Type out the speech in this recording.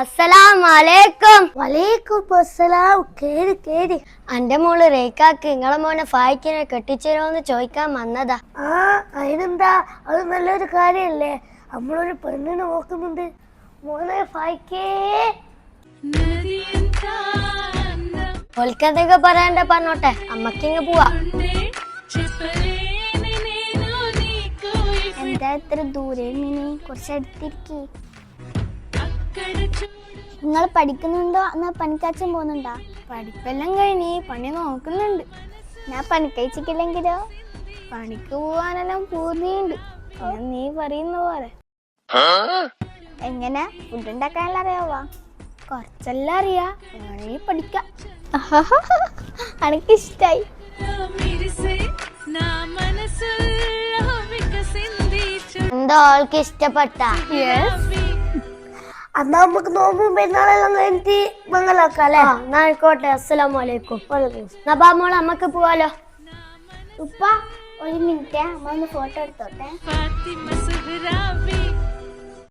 അസ്സലാമലൈക്കും. വലൈക്കും അസ്സലാം. കേറി കേറി. അന്റെ മോള് റേക്കാക്ക് നിങ്ങളെ മോനെ ഫായിക്കിനെ കെട്ടിച്ചേരോന്ന് ചോദിക്കാൻ വന്നതാ. അതിനെന്താ, അത് നല്ലൊരു കാര്യല്ലേ. നമ്മളൊരു പെണ്ണിനെ നോക്കുന്നുണ്ട്. മോനെ ഫായിക്കേ. ഓൽക്കതൊക്കെ പറയാണ്ട പറഞ്ഞോട്ടെ, അമ്മക്കിങ്ങ് പോവാ. എന്താ ഇത്ര ദൂരെ മിനി? കുറച്ചടുത്തിരിക്കേ. നിങ്ങൾ പഠിക്കുന്നുണ്ടോ? എന്നാ പണിക്കാച്ചൻ പോകുന്നുണ്ടോ? പഠിപ്പെല്ലാം കഴിഞ്ഞ് പണി നോക്കുന്നുണ്ട്. ഞാൻ പണിക്കയച്ചിട്ടില്ലെങ്കിലോ? പണിക്ക് പോവാനെല്ലാം പൂർത്തിയുണ്ട്. നീ പറയുന്ന പോലെ. എങ്ങനെ ഫുഡ് ഉണ്ടാക്കാനെല്ലാം അറിയാവാ? കുറച്ചെല്ലാം അറിയാ, വേണമെങ്കിൽ പഠിക്കാം. എനിക്കിഷ്ടായി. എന്താ ആൾക്ക് ഇഷ്ടപ്പെട്ട? എന്നാ നമുക്ക് നോമ്പും പെരുന്നാളെല്ലാം കഴിഞ്ഞിട്ട് മംഗലാക്കാല്ലേ? ആയിക്കോട്ടെ. അസ്സലാമലൈക്കും. നബാ മോളെ, അമ്മക്ക് പോവാലോ. ഉപ്പ ഒരു മിനിറ്റ്, അമ്മ ഒന്ന് ഫോട്ടോ എടുത്തോട്ടെ.